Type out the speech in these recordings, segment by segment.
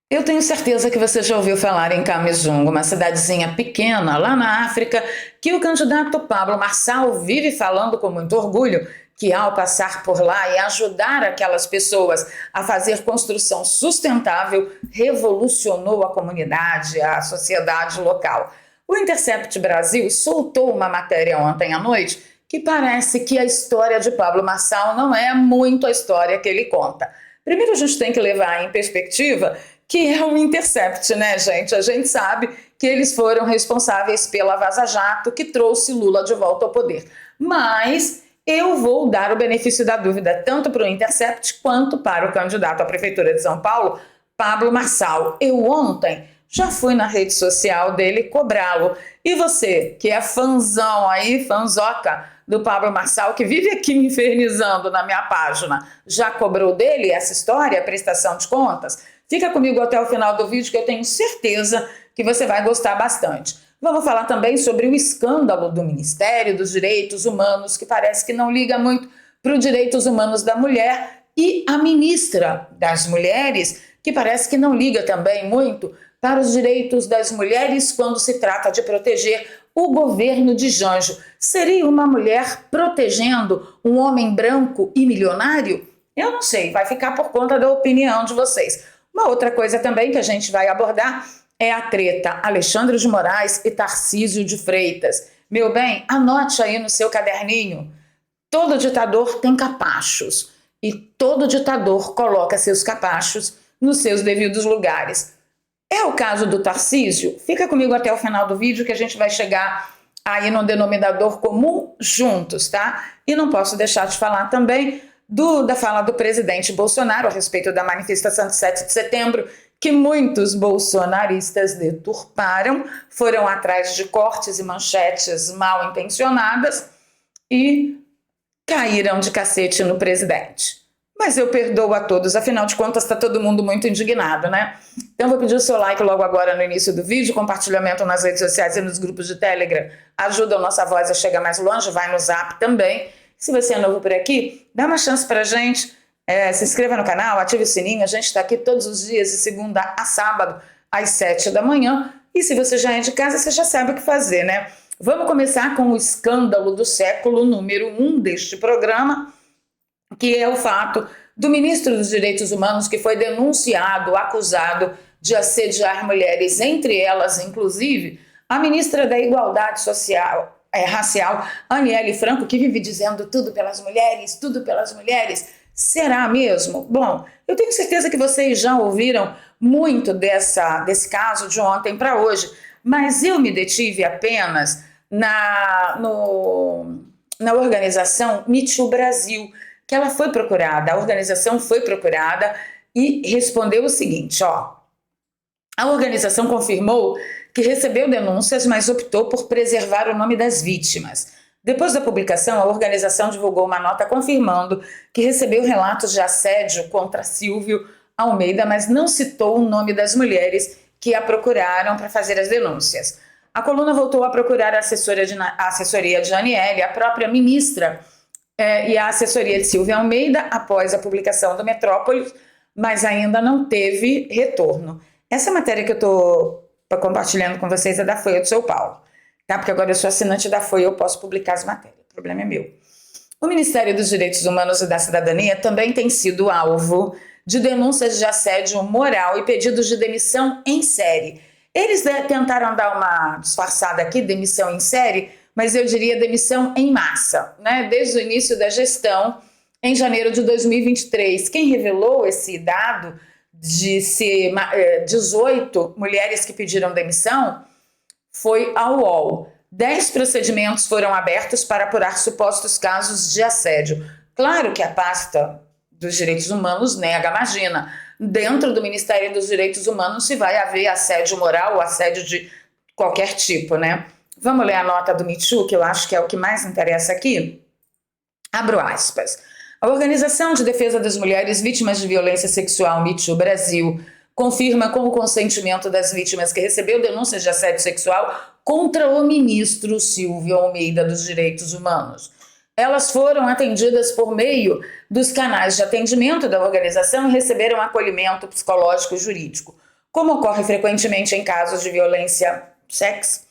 Eu tenho certeza que você já ouviu falar em Camisung, uma cidadezinha pequena lá na África, que o candidato Pablo Marçal vive falando com muito orgulho que, ao passar por lá e ajudar aquelas pessoas a fazer construção sustentável, revolucionou a comunidade, a sociedade local. O Intercept Brasil soltou uma matéria ontem à noite que parece que a história de Pablo Marçal não é muito a história que ele conta. Primeiro, a gente tem que levar em perspectiva que é um Intercept, né, gente? A gente sabe que eles foram responsáveis pela Vaza Jato, que trouxe Lula de volta ao poder. Mas eu vou dar o benefício da dúvida tanto para o Intercept quanto para o candidato à Prefeitura de São Paulo, Pablo Marçal. Eu ontem já fui na rede social dele cobrá-lo. E você, que é fãzão aí, fanzoca do Pablo Marçal, que vive aqui me infernizando na minha página, já cobrou dele essa história, a prestação de contas? Fica comigo até o final do vídeo que eu tenho certeza que você vai gostar bastante. Vamos falar também sobre o escândalo do Ministério dos Direitos Humanos, que parece que não liga muito para os direitos humanos da mulher, e a ministra das Mulheres, que parece que não liga também muito para os direitos das mulheres quando se trata de proteger o governo de Janjo. Seria uma mulher protegendo um homem branco e milionário? Eu não sei, vai ficar por conta da opinião de vocês. Uma outra coisa também que a gente vai abordar é a treta Alexandre de Moraes e Tarcísio de Freitas. Meu bem, anote aí no seu caderninho. Todo ditador tem capachos e todo ditador coloca seus capachos nos seus devidos lugares. É o caso do Tarcísio? Fica comigo até o final do vídeo que a gente vai chegar aí no denominador comum juntos, tá? E não posso deixar de falar também da fala do presidente Bolsonaro a respeito da manifestação de 7 de setembro, que muitos bolsonaristas deturparam, foram atrás de cortes e manchetes mal intencionadas e caíram de cacete no presidente. Mas eu perdoo a todos, afinal de contas está todo mundo muito indignado, né? Então vou pedir o seu like logo agora no início do vídeo, compartilhamento nas redes sociais e nos grupos de Telegram, ajuda a nossa voz a chegar mais longe, vai no Zap também. Se você é novo por aqui, dá uma chance pra gente, se inscreva no canal, ative o sininho, a gente está aqui todos os dias de segunda a sábado, às 7 da manhã, e se você já é de casa, você já sabe o que fazer, né? Vamos começar com o escândalo do século número 1 deste programa, que é o fato do ministro dos Direitos Humanos que foi denunciado, acusado de assediar mulheres, entre elas, inclusive, a ministra da Igualdade Social, racial, Aniele Franco, que vive dizendo tudo pelas mulheres, tudo pelas mulheres. Será mesmo? Bom, eu tenho certeza que vocês já ouviram muito desse caso de ontem para hoje, mas eu me detive apenas na organização Me Too Brasil, que ela foi procurada, a organização foi procurada e respondeu o seguinte, ó, a organização confirmou que recebeu denúncias, mas optou por preservar o nome das vítimas. Depois da publicação, a organização divulgou uma nota confirmando que recebeu relatos de assédio contra Silvio Almeida, mas não citou o nome das mulheres que a procuraram para fazer as denúncias. A coluna voltou a procurar a assessoria de Aniele, a própria ministra, e a assessoria de Silvio Almeida após a publicação do Metrópolis, mas ainda não teve retorno. Essa matéria que eu estou compartilhando com vocês é da Folha de São Paulo, tá? Porque agora eu sou assinante da Folha e eu posso publicar as matérias, o problema é meu. O Ministério dos Direitos Humanos e da Cidadania também tem sido alvo de denúncias de assédio moral e pedidos de demissão em série. Eles tentaram dar uma disfarçada aqui, demissão em série, mas eu diria demissão em massa, né? Desde o início da gestão, em janeiro de 2023. Quem revelou esse dado de ser 18 mulheres que pediram demissão foi a UOL. 10 procedimentos foram abertos para apurar supostos casos de assédio. Claro que a pasta dos direitos humanos nega, imagina. Dentro do Ministério dos Direitos Humanos se vai haver assédio moral ou assédio de qualquer tipo, né? Vamos ler a nota do Me Too, que eu acho que é o que mais interessa aqui? Abro aspas. A Organização de Defesa das Mulheres Vítimas de Violência Sexual Me Too Brasil confirma com o consentimento das vítimas que recebeu denúncias de assédio sexual contra o ministro Silvio Almeida dos Direitos Humanos. Elas foram atendidas por meio dos canais de atendimento da organização e receberam acolhimento psicológico e jurídico. como ocorre frequentemente em casos de violência sexual,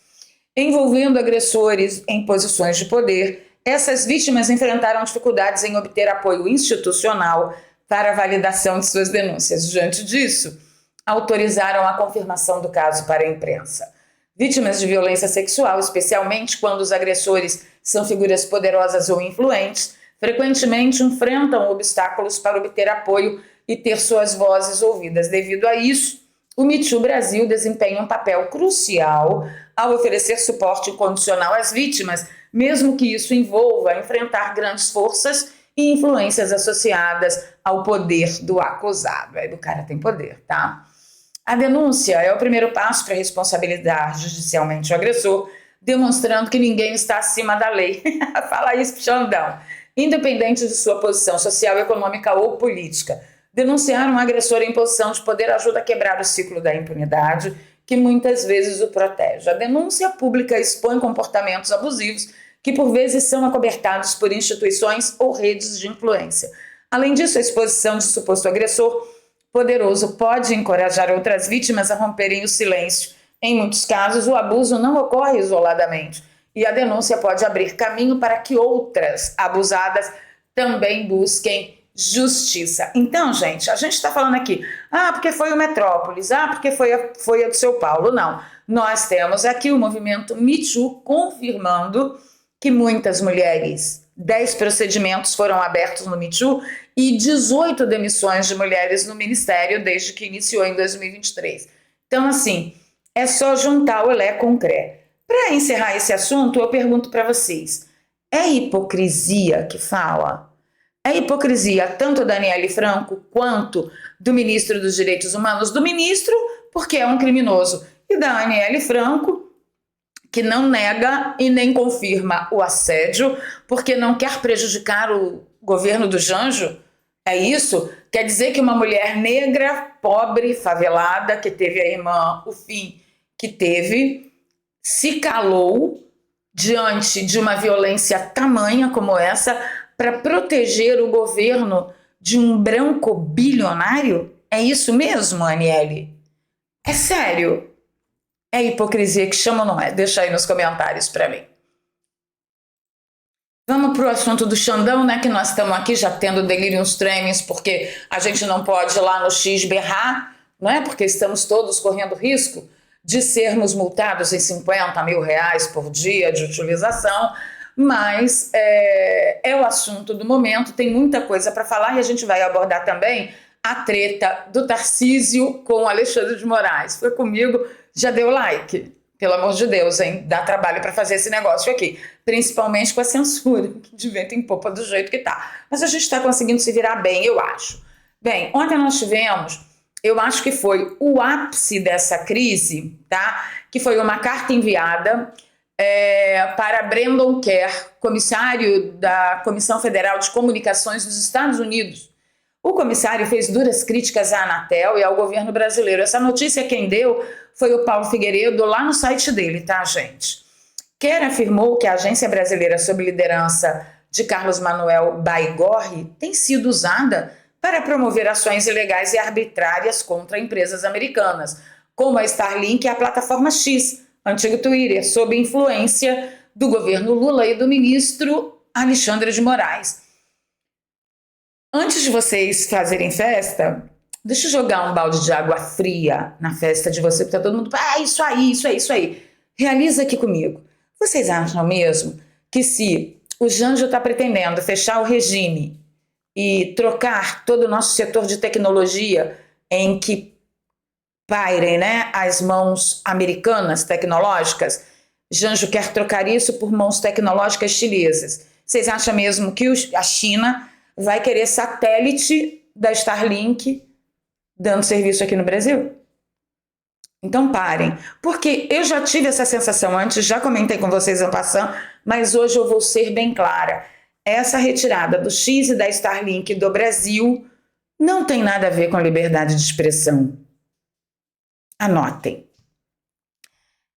envolvendo agressores em posições de poder, essas vítimas enfrentaram dificuldades em obter apoio institucional para a validação de suas denúncias. Diante disso, autorizaram a confirmação do caso para a imprensa. Vítimas de violência sexual, especialmente quando os agressores são figuras poderosas ou influentes, frequentemente enfrentam obstáculos para obter apoio e ter suas vozes ouvidas. Devido a isso, o Me Too Brasil desempenha um papel crucial ao oferecer suporte incondicional às vítimas, mesmo que isso envolva enfrentar grandes forças e influências associadas ao poder do acusado. Aí o cara tem poder, tá? A denúncia é o primeiro passo para responsabilizar judicialmente o agressor, demonstrando que ninguém está acima da lei. Fala isso, Xandão. Independente de sua posição social, econômica ou política. Denunciar um agressor em posição de poder ajuda a quebrar o ciclo da impunidade, que muitas vezes o protege. A denúncia pública expõe comportamentos abusivos que por vezes são acobertados por instituições ou redes de influência. Além disso, a exposição de suposto agressor poderoso pode encorajar outras vítimas a romperem o silêncio. Em muitos casos, o abuso não ocorre isoladamente e a denúncia pode abrir caminho para que outras abusadas também busquem justiça. Então, gente, a gente está falando aqui, porque foi o Metrópolis, porque foi a do São Paulo. Não, nós temos aqui o movimento Me Too confirmando que muitas mulheres, 10 procedimentos foram abertos no Me Too e 18 demissões de mulheres no Ministério desde que iniciou em 2023. Então, assim, é só juntar o Lé com o Cré. Para encerrar esse assunto, eu pergunto para vocês, é hipocrisia que fala? É hipocrisia tanto da Aniele Franco quanto do ministro dos Direitos Humanos? Do ministro, porque é um criminoso, e da Aniele Franco, que não nega e nem confirma o assédio, porque não quer prejudicar o governo do Janjo? É isso? Quer dizer que uma mulher negra, pobre, favelada, que teve a irmã, o fim que teve, se calou diante de uma violência tamanha como essa para proteger o governo de um branco bilionário? É isso mesmo, Aniele? É sério? É hipocrisia que chama ou não é? Deixa aí nos comentários para mim. Vamos para o assunto do Xandão, né? Que nós estamos aqui já tendo delírios tremens, porque a gente não pode ir lá no X berrar, não é? Porque estamos todos correndo risco de sermos multados em 50 mil reais por dia de utilização, mas é o assunto do momento, tem muita coisa para falar e a gente vai abordar também a treta do Tarcísio com o Alexandre de Moraes. Foi comigo, já deu like? Pelo amor de Deus, hein? Dá trabalho para fazer esse negócio aqui, principalmente com a censura, que de vento em popa do jeito que tá. Mas a gente está conseguindo se virar bem, eu acho. Bem, ontem nós tivemos, eu acho que foi o ápice dessa crise, tá? Que foi uma carta enviada para Brandon Kerr, comissário da Comissão Federal de Comunicações dos Estados Unidos. O comissário fez duras críticas à Anatel e ao governo brasileiro. Essa notícia quem deu foi o Paulo Figueiredo lá no site dele, tá, gente? Kerr afirmou que a Agência Brasileira sob liderança de Carlos Manuel Baigorre tem sido usada para promover ações ilegais e arbitrárias contra empresas americanas, como a Starlink e a plataforma X, antigo Twitter, sob influência do governo Lula e do ministro Alexandre de Moraes. Antes de vocês fazerem festa, deixa eu jogar um balde de água fria na festa de vocês, porque tá todo mundo, isso aí. Realiza aqui comigo. Vocês acham mesmo que se o Janjo está pretendendo fechar o regime e trocar todo o nosso setor de tecnologia em que pairem, né, as mãos americanas tecnológicas, Janjo quer trocar isso por mãos tecnológicas chinesas? Vocês acham mesmo que a China vai querer satélite da Starlink dando serviço aqui no Brasil? Então parem, porque eu já tive essa sensação antes, já comentei com vocês en passant, mas hoje eu vou ser bem clara. Essa retirada do X e da Starlink do Brasil não tem nada a ver com a liberdade de expressão. Anotem.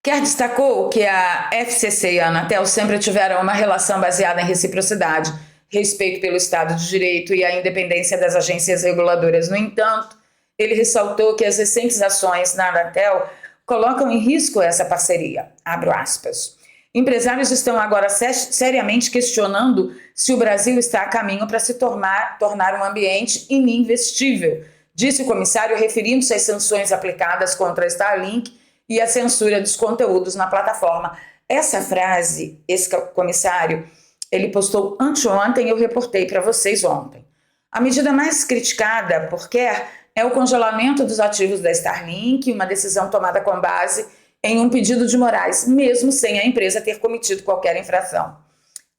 Kerr destacou que a FCC e a Anatel sempre tiveram uma relação baseada em reciprocidade, respeito pelo Estado de Direito e a independência das agências reguladoras. No entanto, ele ressaltou que as recentes ações na Anatel colocam em risco essa parceria. Abro aspas. Empresários estão agora seriamente questionando se o Brasil está a caminho para se tornar um ambiente ininvestível, disse o comissário, referindo-se às sanções aplicadas contra a Starlink e a censura dos conteúdos na plataforma. Essa frase, esse comissário, ele postou anteontem e eu reportei para vocês ontem. A medida mais criticada por Kerr é o congelamento dos ativos da Starlink, uma decisão tomada com base em um pedido de Moraes, mesmo sem a empresa ter cometido qualquer infração.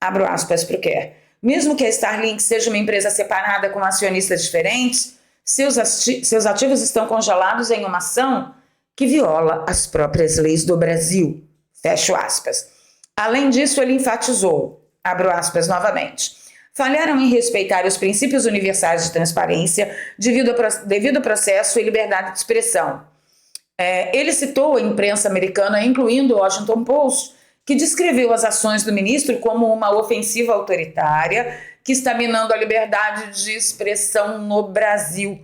Abro aspas para o Kerr. Mesmo que a Starlink seja uma empresa separada com acionistas diferentes, seus ativos estão congelados em uma ação que viola as próprias leis do Brasil. Fecho aspas. Além disso, ele enfatizou, abro aspas novamente, falharam em respeitar os princípios universais de transparência devido ao processo e liberdade de expressão. Ele citou a imprensa americana, incluindo o Washington Post, que descreveu as ações do ministro como uma ofensiva autoritária que está minando a liberdade de expressão no Brasil.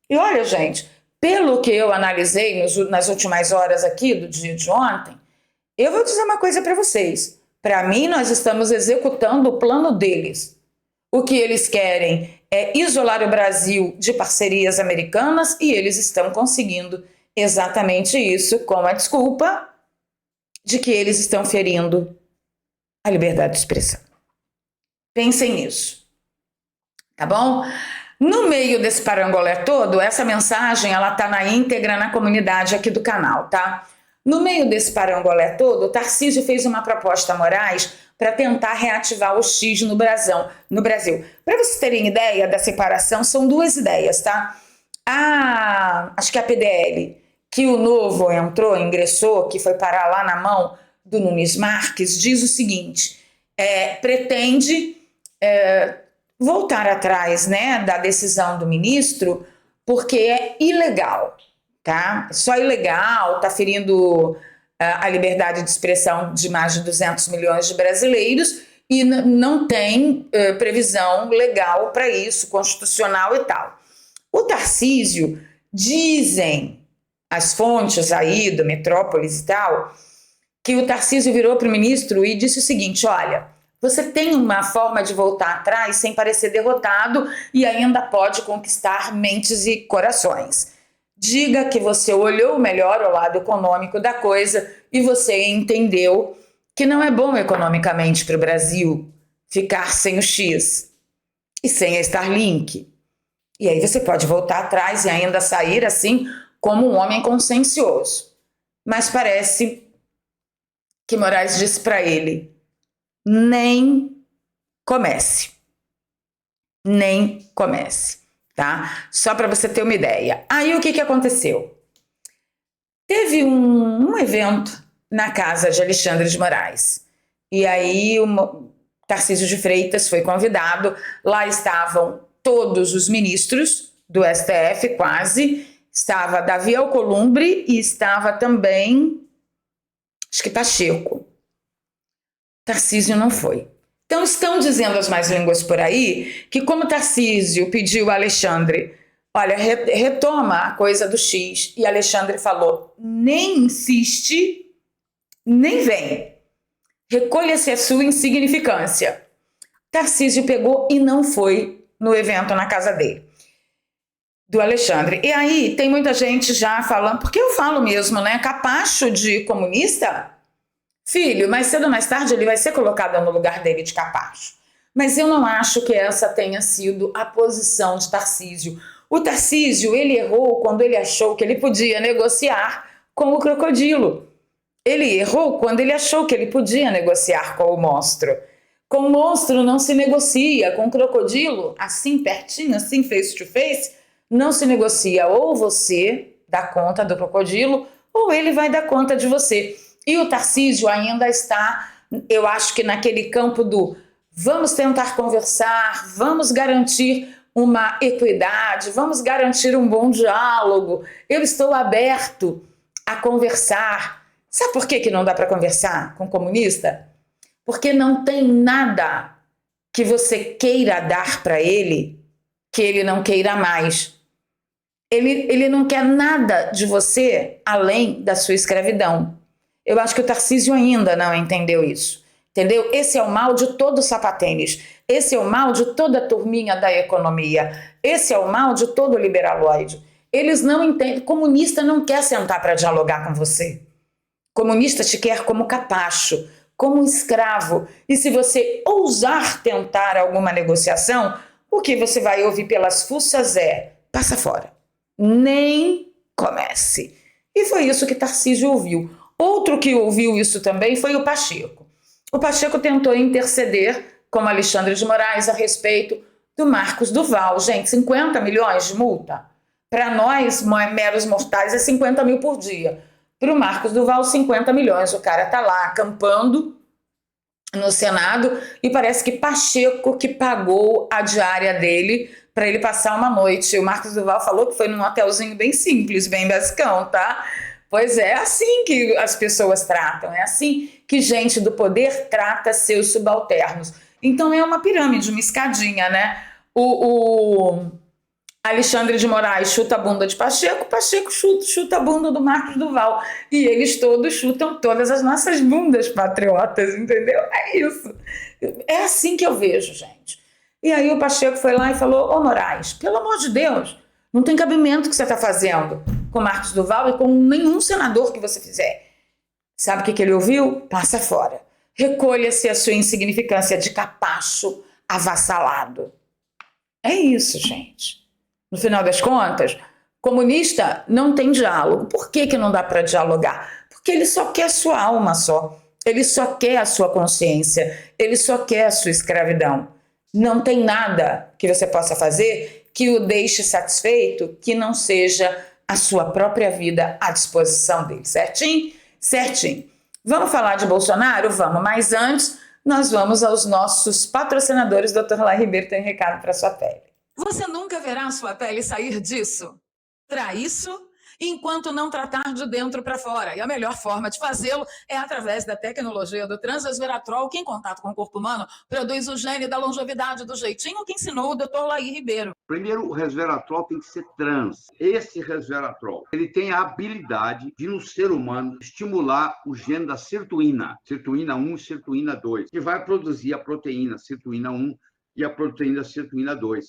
E olha, gente, pelo que eu analisei nas últimas horas aqui do dia de ontem, eu vou dizer uma coisa para vocês. Para mim, nós estamos executando o plano deles. O que eles querem é isolar o Brasil de parcerias americanas e eles estão conseguindo exatamente isso com a desculpa de que eles estão ferindo a liberdade de expressão. Pensem nisso, tá bom? No meio desse parangolé todo, essa mensagem ela tá na íntegra na comunidade aqui do canal, tá? No meio desse parangolé todo, o Tarcísio fez uma proposta a Moraes para tentar reativar o X no Brasil. Para vocês terem ideia da separação, são duas ideias, tá? Acho que a PDL, que o Novo ingressou, que foi parar lá na mão do Nunes Marques, diz o seguinte, pretende voltar atrás, né, da decisão do ministro, porque é ilegal, tá? Só ilegal, tá ferindo a liberdade de expressão de mais de 200 milhões de brasileiros e não tem previsão legal para isso, constitucional e tal. O Tarcísio, dizem as fontes aí do Metrópolis e tal, que o Tarcísio virou para o ministro e disse o seguinte, olha, você tem uma forma de voltar atrás sem parecer derrotado e ainda pode conquistar mentes e corações. Diga que você olhou melhor o lado econômico da coisa e você entendeu que não é bom economicamente para o Brasil ficar sem o X e sem a Starlink. E aí você pode voltar atrás e ainda sair assim como um homem consciencioso. Mas parece que Moraes disse para ele, nem comece. Nem comece, tá? Só para você ter uma ideia. Aí o que aconteceu? Teve um evento na casa de Alexandre de Moraes. E aí o Tarcísio de Freitas foi convidado. Lá estavam todos os ministros do STF, quase. Estava Davi Alcolumbre e estava também, acho que Pacheco. Tarcísio não foi. Então estão dizendo as más línguas por aí que como Tarcísio pediu a Alexandre, olha, retoma a coisa do X, e Alexandre falou, nem insiste, nem vem. Recolha-se a sua insignificância. Tarcísio pegou e não foi no evento na casa dele, do Alexandre. E aí tem muita gente já falando, porque eu falo mesmo, né? Capacho de comunista, filho, mais cedo ou mais tarde ele vai ser colocado no lugar dele de capacho. Mas eu não acho que essa tenha sido a posição de Tarcísio. O Tarcísio, ele errou quando ele achou que ele podia negociar com o crocodilo. Ele errou quando ele achou que ele podia negociar com o monstro. Com o monstro não se negocia, com o crocodilo, assim pertinho, assim face to face, não se negocia. Ou você dá conta do crocodilo, ou ele vai dar conta de você. E o Tarcísio ainda está, eu acho que naquele campo do vamos tentar conversar, vamos garantir uma equidade, vamos garantir um bom diálogo, eu estou aberto a conversar. Sabe por que não dá para conversar com comunista? Porque não tem nada que você queira dar para ele que ele não queira mais. Ele não quer nada de você além da sua escravidão. Eu acho que o Tarcísio ainda não entendeu isso. Entendeu? Esse é o mal de todo sapatênis. Esse é o mal de toda a turminha da economia. Esse é o mal de todo liberaloide. Eles não entendem. Comunista não quer sentar para dialogar com você. Comunista te quer como capacho, como escravo. E se você ousar tentar alguma negociação, o que você vai ouvir pelas fuças é: passa fora. Nem comece. E foi isso que Tarcísio ouviu. Outro que ouviu isso também foi o Pacheco. O Pacheco tentou interceder com Alexandre de Moraes a respeito do Marcos Duval. Gente, 50 milhões de multa? Para nós, meros mortais, é 50 mil por dia. Para o Marcos Duval, 50 milhões. O cara está lá acampando no Senado e parece que Pacheco que pagou a diária dele para ele passar uma noite. O Marcos Duval falou que foi num hotelzinho bem simples, bem basicão, tá? Pois é assim que as pessoas tratam, é assim que gente do poder trata seus subalternos. Então é uma pirâmide, uma escadinha, né? O Alexandre de Moraes chuta a bunda de Pacheco, Pacheco chuta a bunda do Marcos Duval. E eles todos chutam todas as nossas bundas patriotas, entendeu? É isso. É assim que eu vejo, gente. E aí o Pacheco foi lá e falou: ô Moraes, pelo amor de Deus, não tem cabimento o que você está fazendo com Marcos Duval e com nenhum senador que você fizer. Sabe o que ele ouviu? Passa fora. Recolha-se a sua insignificância de capacho avassalado. É isso, gente. No final das contas, comunista não tem diálogo. Por que não dá para dialogar? Porque ele só quer a sua alma só. Ele só quer a sua consciência. Ele só quer a sua escravidão. Não tem nada que você possa fazer que o deixe satisfeito, que não seja a sua própria vida à disposição dele. Certinho? Certinho. Vamos falar de Bolsonaro? Vamos, mas antes nós vamos aos nossos patrocinadores. Dr. Lai Ribeiro tem um recado para sua pele. Você nunca verá sua pele sair disso. Isso enquanto não tratar de dentro para fora. E a melhor forma de fazê-lo é através da tecnologia do Transresveratrol, que em contato com o corpo humano produz o gene da longevidade do jeitinho que ensinou o Dr. Lai Ribeiro. Primeiro, o resveratrol tem que ser trans. Esse resveratrol, ele tem a habilidade de, no ser humano, estimular o gene da sirtuína 1 e sirtuína 2, que vai produzir a proteína sirtuína 1 e a proteína sirtuína 2,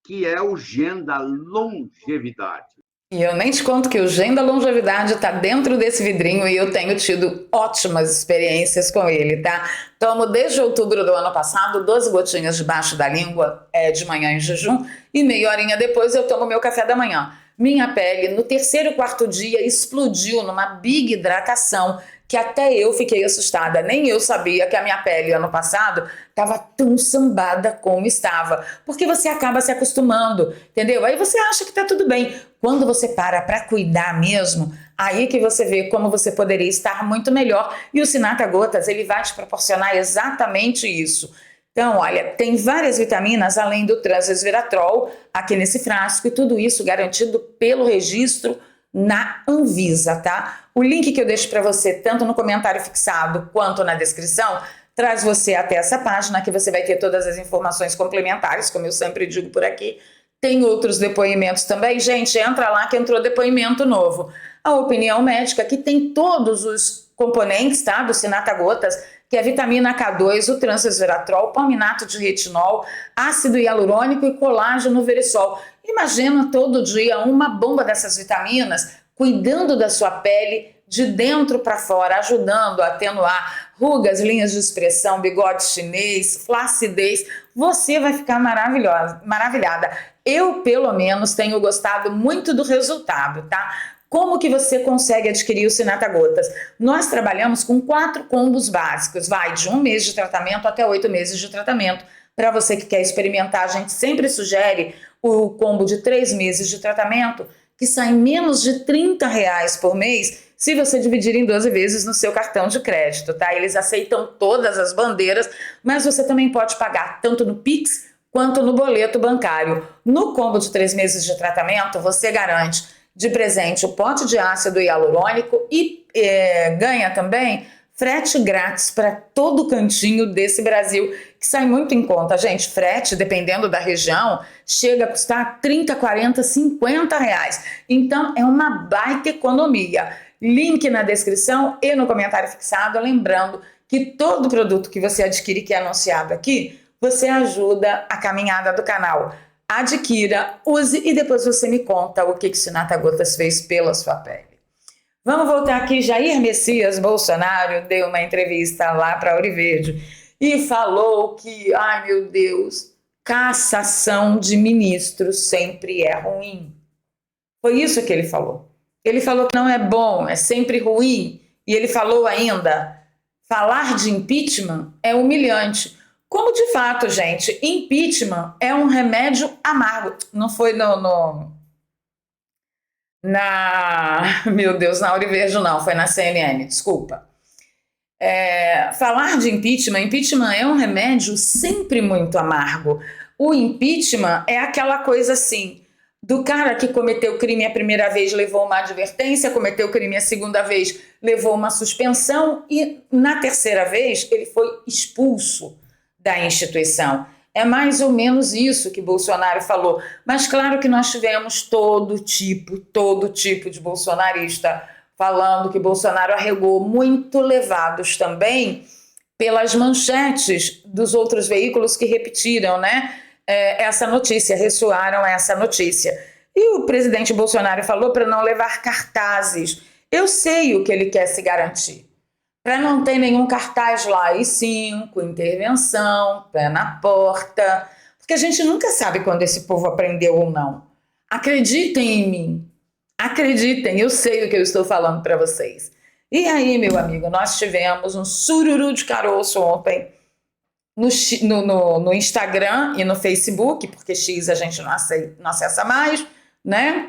que é o gene da longevidade. E eu nem te conto que o gene da longevidade está dentro desse vidrinho e eu tenho tido ótimas experiências com ele, tá? Tomo desde outubro do ano passado 12 gotinhas debaixo da língua, de manhã em jejum, e meia horinha depois eu tomo meu café da manhã. Minha pele, no terceiro e quarto dia, explodiu numa big hidratação que até eu fiquei assustada. Nem eu sabia que a minha pele ano passado estava tão sambada como estava. Porque você acaba se acostumando, entendeu? Aí você acha que está tudo bem. Quando você para cuidar mesmo, aí que você vê como você poderia estar muito melhor. E o Sinatra Gotas, ele vai te proporcionar exatamente isso. Então, olha, tem várias vitaminas além do Transresveratrol aqui nesse frasco e tudo isso garantido pelo registro na Anvisa, tá? O link que eu deixo para você, tanto no comentário fixado quanto na descrição, traz você até essa página que você vai ter todas as informações complementares, como eu sempre digo por aqui. Tem outros depoimentos também. Gente, entra lá que entrou depoimento novo. A opinião médica, que tem todos os componentes, tá? Do Sinatra Gotas, que é a vitamina K2, o Transresveratrol, palminato de retinol, ácido hialurônico e colágeno verisol. Imagina todo dia uma bomba dessas vitaminas cuidando da sua pele de dentro para fora, ajudando a atenuar rugas, linhas de expressão, bigode chinês, flacidez. Você vai ficar maravilhada. Eu, pelo menos, tenho gostado muito do resultado, tá? Como que você consegue adquirir o Sinatra Gotas? Nós trabalhamos com 4 combos básicos, vai de 1 mês de tratamento até 8 meses de tratamento. Para você que quer experimentar, a gente sempre sugere o combo de 3 meses de tratamento, que sai menos de R$30 por mês, se você dividir em 12 vezes no seu cartão de crédito, tá? Eles aceitam todas as bandeiras, mas você também pode pagar tanto no Pix quanto no boleto bancário. No combo de 3 meses de tratamento, você garante de presente o pote de ácido hialurônico e ganha também frete grátis para todo cantinho desse Brasil, que sai muito em conta. Gente, frete, dependendo da região, chega a custar 30, 40, 50 reais. Então, é uma baita economia. Link na descrição e no comentário fixado, lembrando que todo produto que você adquire que é anunciado aqui, você ajuda a caminhada do canal. Adquira, use e depois você me conta o que Sinata Gotas fez pela sua pele. Vamos voltar aqui. Jair Messias Bolsonaro deu uma entrevista lá para Ouro Verde e falou que, ai meu Deus, cassação de ministros sempre é ruim. Foi isso que ele falou. Ele falou que não é bom, é sempre ruim. E ele falou ainda, falar de impeachment é humilhante. Como de fato, gente, impeachment é um remédio amargo. Não foi meu Deus, na Ouro Verde não, foi na CNN, desculpa. Falar de impeachment é um remédio sempre muito amargo. O impeachment é aquela coisa assim, do cara que cometeu crime a primeira vez levou uma advertência, cometeu crime a segunda vez levou uma suspensão e na terceira vez ele foi expulso da instituição. É mais ou menos isso que Bolsonaro falou. Mas claro que nós tivemos todo tipo de bolsonarista falando que Bolsonaro arregou, muito levados também pelas manchetes dos outros veículos que repetiram, né, essa notícia, ressoaram essa notícia. E o presidente Bolsonaro falou para não levar cartazes. Eu sei o que ele quer se garantir. Para não ter nenhum cartaz lá, AI-5, intervenção, pé na porta, porque a gente nunca sabe quando esse povo aprendeu ou não. Acreditem em mim, acreditem, eu sei o que eu estou falando para vocês. E aí, meu amigo, nós tivemos um sururu de caroço ontem no Instagram e no Facebook, porque X a gente não acessa mais, né?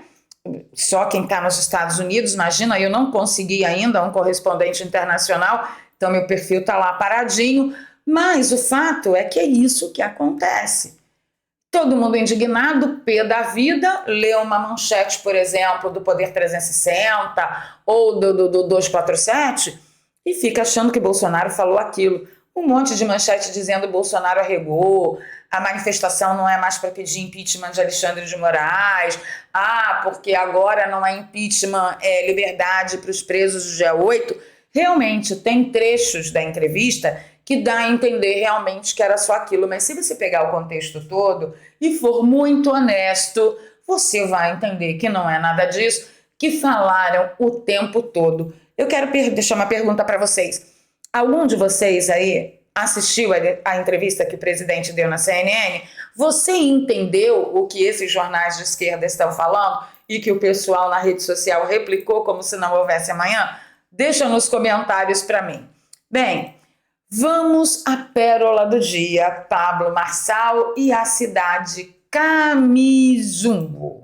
Só quem está nos Estados Unidos, imagina, eu não consegui ainda um correspondente internacional, então meu perfil está lá paradinho, mas o fato é que é isso que acontece. Todo mundo indignado, pé da vida, lê uma manchete, por exemplo, do Poder 360 ou do 247 e fica achando que Bolsonaro falou aquilo. Um monte de manchete dizendo Bolsonaro arregou, a manifestação não é mais para pedir impeachment de Alexandre de Moraes, porque agora não é impeachment, é liberdade para os presos do G8. Realmente, tem trechos da entrevista que dá a entender realmente que era só aquilo, mas se você pegar o contexto todo e for muito honesto, você vai entender que não é nada disso, que falaram o tempo todo. Eu quero deixar uma pergunta para vocês. Algum de vocês aí assistiu a entrevista que o presidente deu na CNN? Você entendeu o que esses jornais de esquerda estão falando e que o pessoal na rede social replicou como se não houvesse amanhã? Deixa nos comentários para mim. Bem, vamos à pérola do dia, Pablo Marçal e a cidade Camizungo.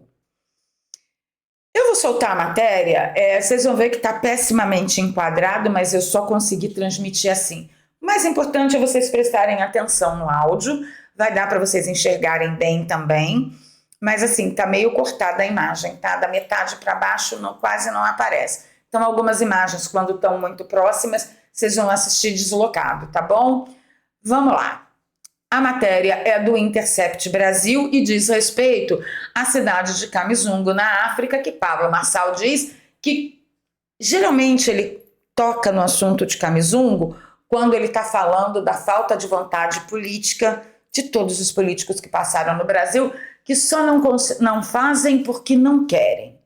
Eu vou soltar a matéria, vocês vão ver que está pessimamente enquadrado, mas eu só consegui transmitir assim. O mais importante é vocês prestarem atenção no áudio, vai dar para vocês enxergarem bem também, mas assim, tá meio cortada a imagem, tá? Da metade para baixo quase não aparece. Então algumas imagens, quando estão muito próximas, vocês vão assistir deslocado, tá bom? Vamos lá. A matéria é do Intercept Brasil e diz respeito à cidade de Camizungo, na África, que Pablo Marçal diz que geralmente ele toca no assunto de Camizungo quando ele está falando da falta de vontade política de todos os políticos que passaram no Brasil, que só não fazem porque não querem.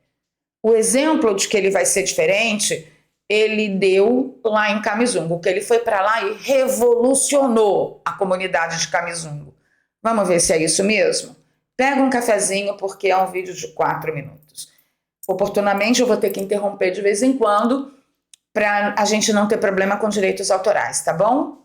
O exemplo de que ele vai ser diferente, ele deu lá em Camizungo, que ele foi para lá e revolucionou a comunidade de Camizungo. Vamos ver se é isso mesmo? Pega um cafezinho, porque é um vídeo de 4 minutos. Oportunamente eu vou ter que interromper de vez em quando, para a gente não ter problema com direitos autorais, tá bom?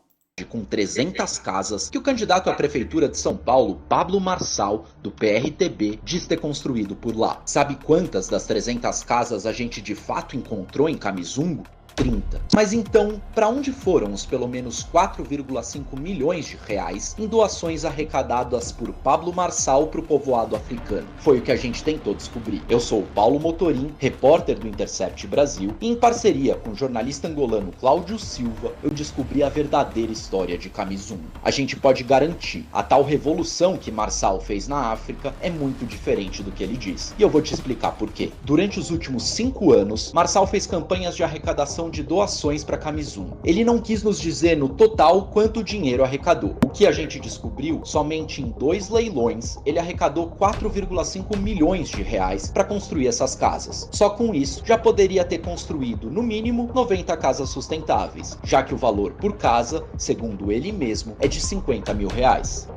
Com 300 casas que o candidato à prefeitura de São Paulo, Pablo Marçal, do PRTB, diz ter construído por lá. Sabe quantas das 300 casas a gente de fato encontrou em Camizungo? 30. Mas então, para onde foram os pelo menos 4,5 milhões de reais em doações arrecadadas por Pablo Marçal para o povoado africano? Foi o que a gente tentou descobrir. Eu sou o Paulo Motorim, repórter do Intercept Brasil, e em parceria com o jornalista angolano Cláudio Silva, eu descobri a verdadeira história de Kamizungu. A gente pode garantir, a tal revolução que Marçal fez na África é muito diferente do que ele diz. E eu vou te explicar por quê. Durante os últimos 5 anos, Marçal fez campanhas de arrecadação de doações para Kamizungu. Ele não quis nos dizer no total quanto dinheiro arrecadou. O que a gente descobriu, somente em 2 leilões, ele arrecadou 4,5 milhões de reais para construir essas casas. Só com isso, já poderia ter construído, no mínimo, 90 casas sustentáveis, já que o valor por casa, segundo ele mesmo, é de 50 mil reais.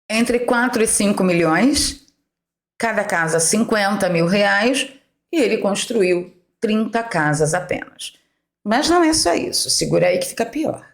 Entre 4 e 5 milhões, cada casa 50 mil reais, e ele construiu 30 casas apenas. Mas não é só isso, segura aí que fica pior.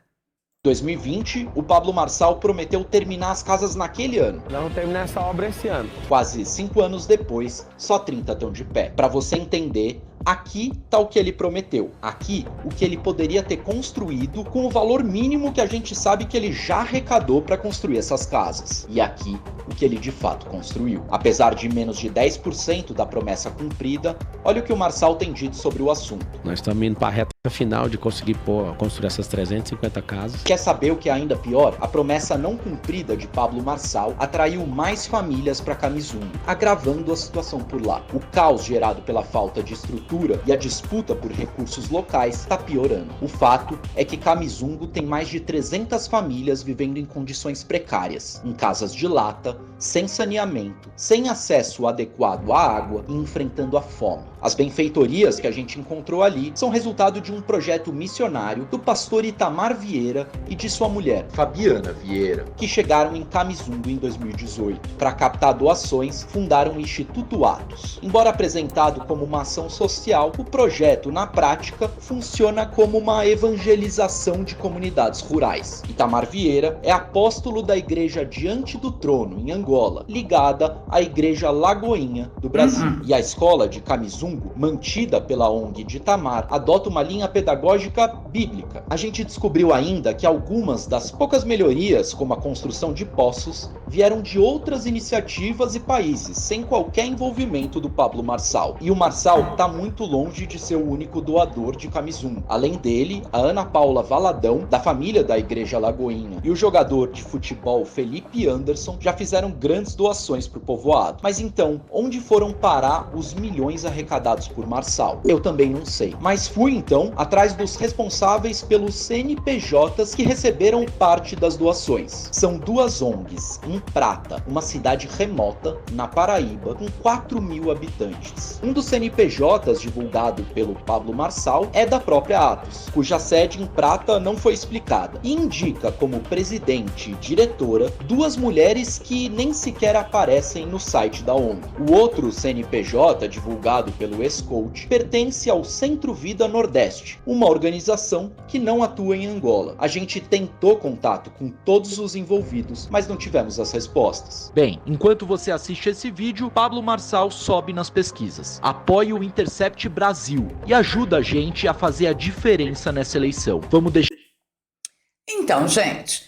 Em 2020, o Pablo Marçal prometeu terminar as casas naquele ano. Nós vamos terminar essa obra esse ano. Quase 5 anos depois, só 30 estão de pé. Para você entender, aqui tá o que ele prometeu. Aqui, o que ele poderia ter construído com o valor mínimo que a gente sabe que ele já arrecadou para construir essas casas. E aqui, o que ele de fato construiu. Apesar de menos de 10% da promessa cumprida, olha o que o Marçal tem dito sobre o assunto. Nós estamos indo para a reta final de conseguir construir essas 350 casas. Quer saber o que é ainda pior? A promessa não cumprida de Pablo Marçal atraiu mais famílias para Kamizungu, agravando a situação por lá. O caos gerado pela falta de estrutura e a disputa por recursos locais está piorando. O fato é que Kamizungu tem mais de 300 famílias vivendo em condições precárias, em casas de lata, sem saneamento, sem acesso adequado à água e enfrentando a fome. As benfeitorias que a gente encontrou ali são resultado de um projeto missionário do pastor Itamar Vieira e de sua mulher, Fabiana Vieira, que chegaram em Kamizungu em 2018. Para captar doações, fundaram o Instituto Atos. Embora apresentado como uma ação social, o projeto, na prática, funciona como uma evangelização de comunidades rurais. Itamar Vieira é apóstolo da Igreja Diante do Trono, em Angola, ligada à Igreja Lagoinha do Brasil. E a escola de Kamizungu, mantida pela ONG de Itamar, adota uma linha pedagógica bíblica. A gente descobriu ainda que algumas das poucas melhorias, como a construção de poços, vieram de outras iniciativas e países, sem qualquer envolvimento do Pablo Marçal. E o Marçal está muito longe de ser o único doador de Kamizungu. Além dele, a Ana Paula Valadão, da família da Igreja Lagoinha, e o jogador de futebol Felipe Anderson já fizeram grandes doações para o povoado. Mas então, onde foram parar os milhões arrecadados por Marçal? Eu também não sei. Mas fui então atrás dos responsáveis pelos CNPJs que receberam parte das doações. São 2 ONGs, em Prata, uma cidade remota, na Paraíba, com 4 mil habitantes. Um dos CNPJs divulgado pelo Pablo Marçal é da própria Atos, cuja sede em Prata não foi explicada, e indica como presidente e diretora 2 mulheres que nem sequer aparecem no site da ONG. O outro CNPJ, divulgado pelo ex-coach, pertence ao Centro Vida Nordeste, uma organização que não atua em Angola. A gente tentou contato com todos os envolvidos, mas não tivemos as respostas. Bem, enquanto você assiste esse vídeo, Pablo Marçal sobe nas pesquisas. Apoie o Intercept Brasil e ajuda a gente a fazer a diferença nessa eleição. Vamos deixar... Então, gente,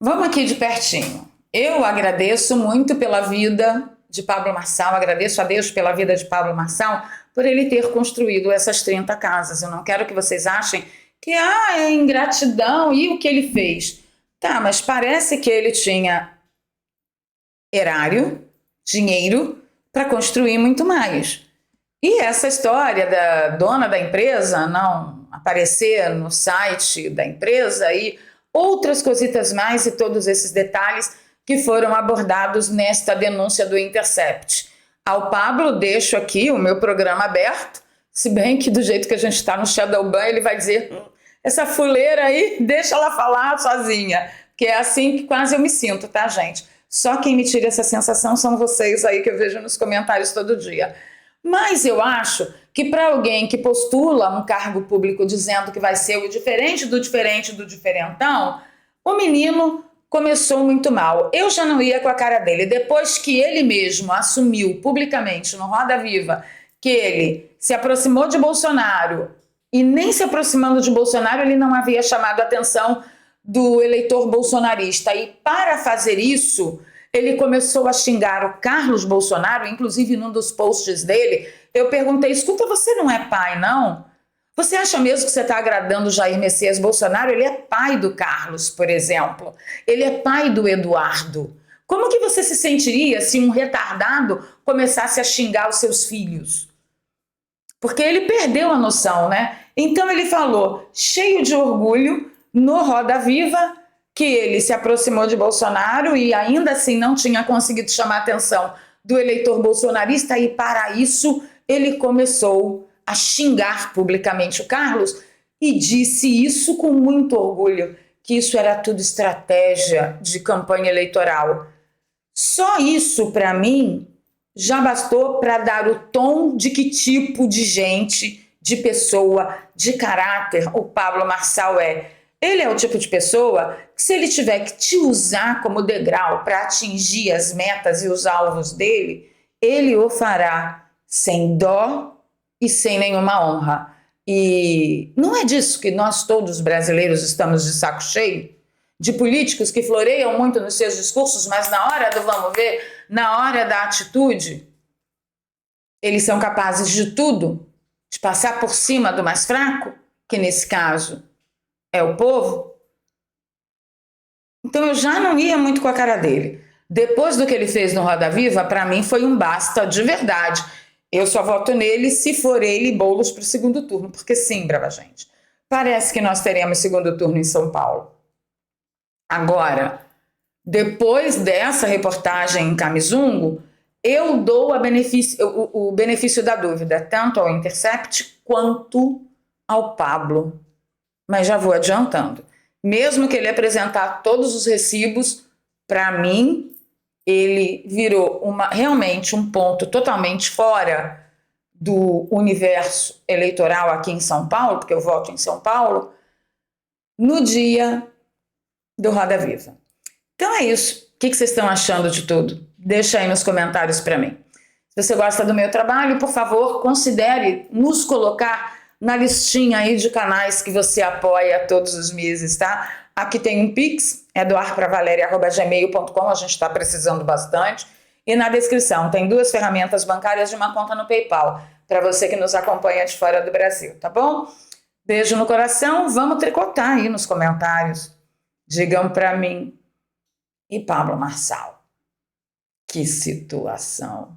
vamos aqui de pertinho. Eu agradeço muito pela vida de Pablo Marçal, agradeço a Deus pela vida de Pablo Marçal, por ele ter construído essas 30 casas. Eu não quero que vocês achem que é ingratidão e o que ele fez. Tá, mas parece que ele tinha erário, dinheiro, para construir muito mais. E essa história da dona da empresa não aparecer no site da empresa e outras cositas mais e todos esses detalhes que foram abordados nesta denúncia do Intercept. Ao Pablo, deixo aqui o meu programa aberto, se bem que do jeito que a gente está no Shadowban, ele vai dizer, essa fuleira aí, deixa ela falar sozinha, que é assim que quase eu me sinto, tá, gente? Só quem me tira essa sensação são vocês aí que eu vejo nos comentários todo dia. Mas eu acho que para alguém que postula um cargo público dizendo que vai ser o diferente do diferentão, o menino começou muito mal. Eu já não ia com a cara dele. Depois que ele mesmo assumiu publicamente no Roda Viva que ele se aproximou de Bolsonaro e nem se aproximando de Bolsonaro, ele não havia chamado a atenção do eleitor bolsonarista. E para fazer isso, ele começou a xingar o Carlos Bolsonaro, inclusive num dos posts dele, eu perguntei, escuta, você não é pai, não? Você acha mesmo que você está agradando Jair Messias Bolsonaro? Ele é pai do Carlos, por exemplo. Ele é pai do Eduardo. Como que você se sentiria se um retardado começasse a xingar os seus filhos? Porque ele perdeu a noção, né? Então ele falou, cheio de orgulho, no Roda Viva, que ele se aproximou de Bolsonaro e ainda assim não tinha conseguido chamar a atenção do eleitor bolsonarista, e para isso ele começou a xingar publicamente o Carlos e disse isso com muito orgulho, que isso era tudo estratégia de campanha eleitoral. Só isso, para mim, já bastou para dar o tom de que tipo de gente, de pessoa, de caráter o Pablo Marçal é. Ele é o tipo de pessoa que, se ele tiver que te usar como degrau para atingir as metas e os alvos dele, ele o fará sem dó e sem nenhuma honra. E não é disso que nós todos brasileiros estamos de saco cheio? De políticos que floreiam muito nos seus discursos, mas na hora do vamos ver, na hora da atitude, eles são capazes de tudo, de passar por cima do mais fraco, que nesse caso é o povo. Então eu já não ia muito com a cara dele. Depois do que ele fez no Roda Viva, para mim foi um basta de verdade. Eu só voto nele se for ele e Boulos para o segundo turno, porque sim, brava gente, parece que nós teremos segundo turno em São Paulo. Agora, depois dessa reportagem em Camizungo, eu dou o benefício da dúvida, tanto ao Intercept quanto ao Pablo. Mas já vou adiantando. Mesmo que ele apresentar todos os recibos, para mim, ele virou realmente um ponto totalmente fora do universo eleitoral aqui em São Paulo, porque eu voto em São Paulo, no dia do Roda Viva. Então é isso. O que vocês estão achando de tudo? Deixa aí nos comentários para mim. Se você gosta do meu trabalho, por favor, considere nos colocar na listinha aí de canais que você apoia todos os meses, tá? Aqui tem um Pix, é doarpravaleria@gmail.com, a gente está precisando bastante. E na descrição tem 2 ferramentas bancárias de uma conta no PayPal, para você que nos acompanha de fora do Brasil, tá bom? Beijo no coração, vamos tricotar aí nos comentários. Digam para mim. E Pablo Marçal, que situação!